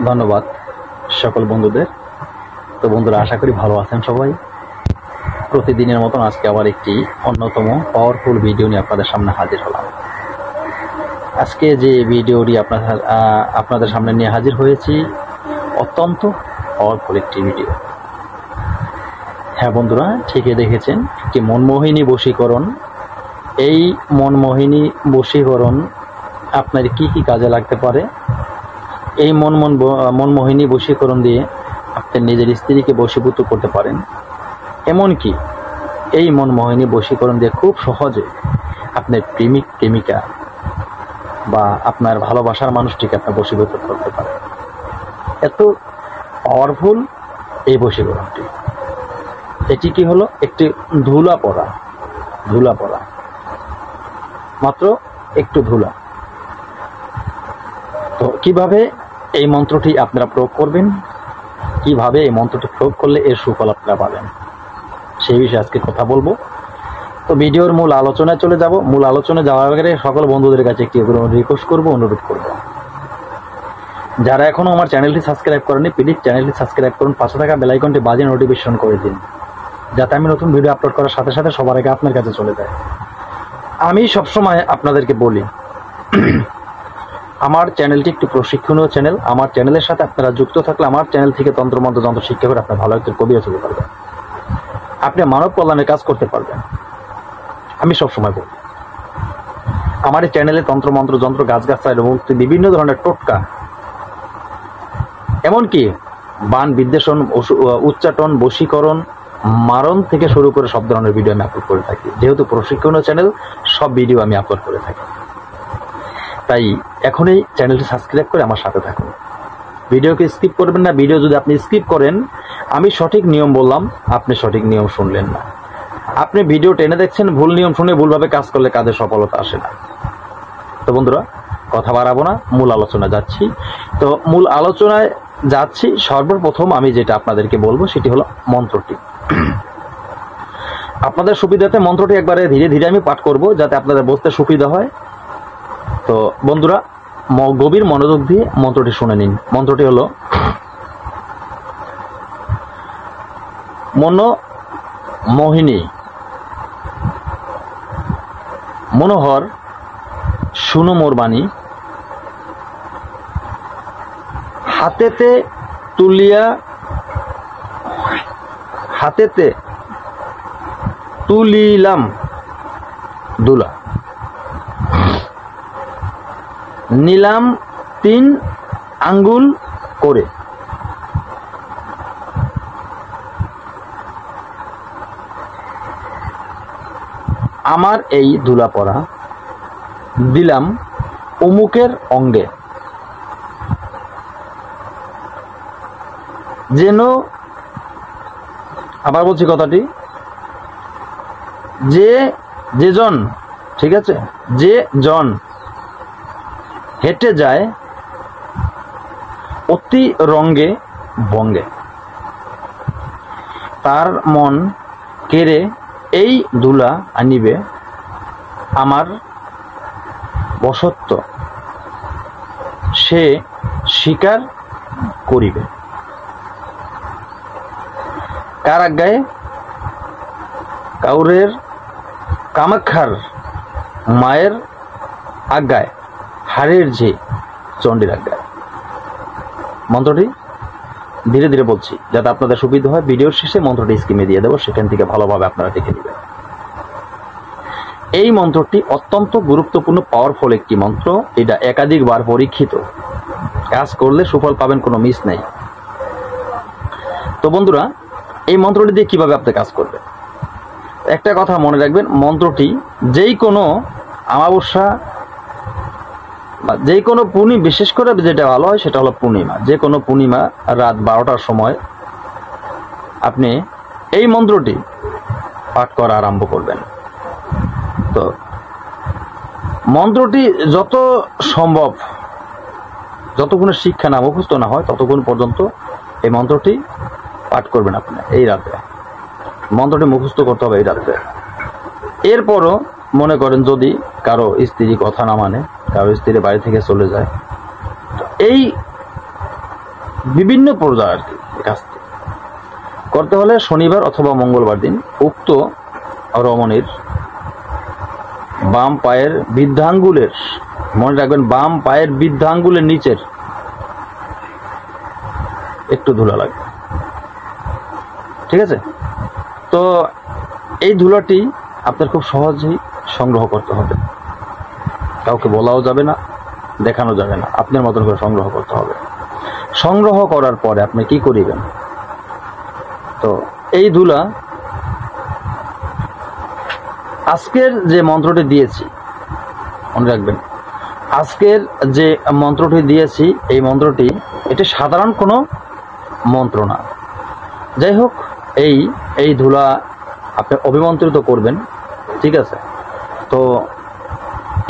ধন্যবাদ সকল বন্ধুদের। তো বন্ধুরা, আশা করি ভালো আছেন সবাই। প্রতিদিনের মতন আজকে আবার একটি অন্যতম পাওয়ারফুল ভিডিও নিয়ে আপনাদের সামনে হাজির হলাম। আজকে যে ভিডিওটি আপনাদের সামনে নিয়ে হাজির হয়েছি, অত্যন্ত পাওয়ারফুল একটি ভিডিও। হ্যাঁ বন্ধুরা, ঠিকই দেখেছেন, একটি মনমোহিনী বশীকরণ। এই মনমোহিনী বশীকরণ আপনার কি কি কাজে লাগতে পারে? এই মনমোহিনী বশীকরণ দিয়ে আপনি নিজের স্ত্রীকে বশীভূত করতে পারেন। এমনকি এই মনমোহিনী বশীকরণ দিয়ে খুব সহজে আপনার প্রেমিক প্রেমিকা বা আপনার ভালোবাসার মানুষটিকে আপনি বশীভূত করতে পারেন। এত পাওয়ারফুল এই বশীকরণটি। এটি কি হলো? একটি ধুলা পড়া, মাত্র একটু ধুলা। তো কিভাবে এই মন্ত্রটি আপনারা প্রয়োগ করবেন, কিভাবে এই মন্ত্রটি প্রয়োগ করলে এর সুফল আপনারা পাবেন, সেই বিষয়ে আজকে কথা বলবো। তো ভিডিওর মূল আলোচনায় চলে যাব। মূল আলোচনায় যাওয়ার আগে সকল বন্ধুদের কাছে একটি রিকোয়েস্ট করব, অনুরোধ করব, যারা এখনও আমার চ্যানেলটি সাবস্ক্রাইব করেনি, প্লিজ চ্যানেলটি সাবস্ক্রাইব করুন, পাশে থাকা বেল আইকনটি বাজিয়ে নোটিফিকেশন করে দিন, যাতে আমি নতুন ভিডিও আপলোড করার সাথে সাথে সবার আগে আপনার কাছে চলে যায়। আমি সবসময় আপনাদেরকে বলি, আমার চ্যানেলটি একটি প্রশিক্ষণীয় চ্যানেল। আমার চ্যানেলের সাথে আপনারা যুক্ত থাকলে আমার চ্যানেল থেকে তন্ত্রমন্ত্র যন্ত্র শিক্ষা করে আপনি ভালো একজন কবি হতে পারবেন, আপনি মানব কল্যাণের কাজ করতে পারবেন। আমি সবসময় বলি, আমার এই চ্যানেলে তন্ত্রমন্ত্র যন্ত্র, গাছগাছালি এবং বিভিন্ন ধরনের টোটকা, এমনকি বান বিদ্বেষণ, উচ্চাটন, বশীকরণ, মারণ থেকে শুরু করে সব ধরনের ভিডিও আমি আপলোড করে থাকি। যেহেতু প্রশিক্ষণীয় চ্যানেল, সব ভিডিও আমি আপলোড করে থাকি। তাই এখনই চ্যানেলটি সাবস্ক্রাইব করে আমার সাথে থাকুন। ভিডিওকে স্কিপ করবেন না। ভিডিও যদি আপনি স্কিপ করেন, আমি সঠিক নিয়ম বললাম, আপনি সঠিক নিয়ম শুনলেন না। আপনি ভিডিও টেনে দেখছেন, ভুল নিয়ম শুনে ভুলভাবে কাজ করলে কাজের সফলতা আসে না। তো বন্ধুরা, কথা বাড়াবো না, মূল আলোচনা যাচ্ছি। তো মূল আলোচনায় যাচ্ছি। সর্বপ্রথম আমি যেটা আপনাদেরকে বলবো সেটি হলো মন্ত্রটি। আপনাদের সুবিধাতে মন্ত্রটি একবারে ধীরে ধীরে আমি পাঠ করব, যাতে আপনাদের বুঝতে সুবিধা হয়। তো বন্ধুরা, গভীর মনোযোগ দিয়ে মন্ত্রটি শুনে নিন। মন্ত্রটি হলো মনমোহিনী। মনোহর শুনো মোর বাণী, হাতেতে তুলিলাম দুলা, নিলাম 3 আঙ্গুল করে, আমার এই দুলা পরা দিলাম অমুকের অঙ্গে, যেন, আবার বলছি কথাটি, যেজন, ঠিক আছে, যে জন হেঁটে যায় অতি রঙ্গে ভঙ্গে, তার মন কেড়ে এই দুলা আনিবে আমার বশত্ব, সে স্বীকার করিবে। কার আজ্ঞায়? কাউরের কামাক্ষার মায়ের আজ্ঞায়, হাড়ের যে চণ্ডীর আজ্ঞায়। মন্ত্রটি ধীরে ধীরে বলছি, যাতে আপনাদের সুবিধা হয়। ভিডিওর শেষে মন্ত্রটি স্ক্রিনে দিয়ে দেবো, সেখান থেকে ভালোভাবে আপনারা দেখে নেবেন। এই মন্ত্রটি অত্যন্ত গুরুত্বপূর্ণ, পাওয়ারফুল একটি মন্ত্র। এটা একাধিকবার পরীক্ষিত, কাজ করলে সুফল পাবেন, কোনো মিস নেই। তো বন্ধুরা, এই মন্ত্রটি দিয়ে কিভাবে আপনি কাজ করবেন? একটা কথা মনে রাখবেন, মন্ত্রটি যেই কোনো অমাবস্যা বা যেই কোনো পূর্ণিমা, বিশেষ করে যেটা ভালো হয় সেটা হলো পূর্ণিমা, যে কোনো পূর্ণিমা রাত 12টার সময় আপনি এই মন্ত্রটি পাঠ করা আরম্ভ করবেন। তো মন্ত্রটি যত সম্ভব, যতক্ষণ শিক্ষা না মুখস্থ না হয় ততক্ষণ পর্যন্ত এই মন্ত্রটি পাঠ করবেন আপনি এই রাতে। মন্ত্রটি মুখস্থ করতে হবে এই রাতে। এরপরও মনে করেন যদি কারো স্ত্রী কথা না মানে, কারো স্ত্রী বাড়ি থেকে চলে যায়, এই বিভিন্ন পর্যায়ে আর কি কাজটি করতে হলে শনিবার অথবা মঙ্গলবার দিন উক্ত রমণীর বাম পায়ের বৃদ্ধাঙ্গুলের, মনে রাখবেন বাম পায়ের বৃদ্ধাঙ্গুলের নিচের একটু ধুলা লাগবে, ঠিক আছে? তো এই ধুলাটি আপনার খুব সহজেই সংগ্রহ করতে হবে, কাউকে বলাও যাবে না, দেখানো যাবে না, আপনার মতন করে সংগ্রহ করতে হবে। সংগ্রহ করার পরে আপনি কি করিবেন, তো এই ধুলা আজকের যে মন্ত্রটি দিয়েছি মনে রাখবেন, আজকের যে মন্ত্রটি দিয়েছি এই মন্ত্রটি এটি সাধারণ কোনো মন্ত্র না। যাই হোক, এই ধুলা আপনি অভিমন্ত্রিত করবেন, ঠিক আছে? তো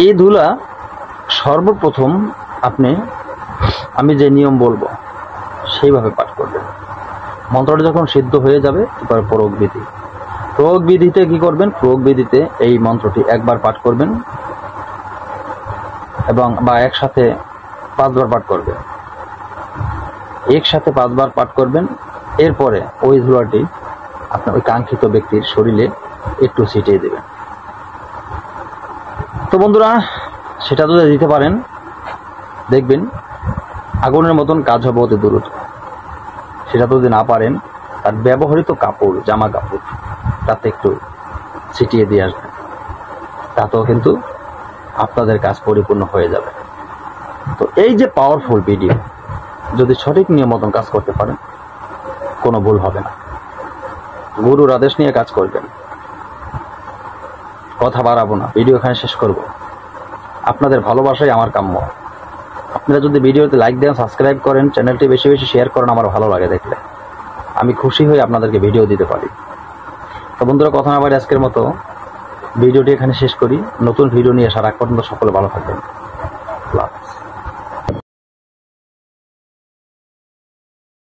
এই ধুলা সর্বপ্রথম আমি যে নিয়ম বলবো সেইভাবে পাঠ করবেন। মন্ত্রটা যখন সিদ্ধ হয়ে যাবে এরপর প্রয়োগ বিধিতে কি করবেন, প্রয়োগ বিধিতে এই মন্ত্রটি একবার পাঠ করবেন এবং বা একসাথে 5 বার পাঠ করবেন, একসাথে 5 বার পাঠ করবেন। এরপরে ওই ধুলাটি আপনার ওই কাঙ্ক্ষিত ব্যক্তির শরীরে একটু ছিটিয়ে দেবেন। তো বন্ধুরা, সেটা যদি দিতে পারেন দেখবেন আগুনের মতন কাজ হবে অতি দ্রুত। সেটা যদি না পারেন তার ব্যবহৃত কাপড়, জামা কাপড় তাতে একটু ছিটিয়ে দিয়ে আসবেন, তাতেও কিন্তু আপনাদের কাজ পরিপূর্ণ হয়ে যাবে। তো এই যে পাওয়ারফুল ভিডিও, যদি সঠিক নিয়ম মতন কাজ করতে পারেন কোনো ভুল হবে না। গুরুর আদেশ নিয়ে কাজ করবেন। কথা বাড়াবো না, ভিডিও এখানে শেষ করব। আপনাদের ভালোবাসাই আমার কাম্য। আপনারা যদি ভিডিওতে লাইক দেন, সাবস্ক্রাইব করেন, চ্যানেলটি বেশি বেশি শেয়ার করেন, আমার ভালো লাগে দেখলে। আমি খুশি হয়ে আপনাদেরকে ভিডিও দিতে পারি। তো বন্ধুরা, কথা না বাড়ি আজকের মতো ভিডিওটি এখানে শেষ করি। নতুন ভিডিও নিয়ে আসার আগ পর্যন্ত সকলে ভালো থাকবেন।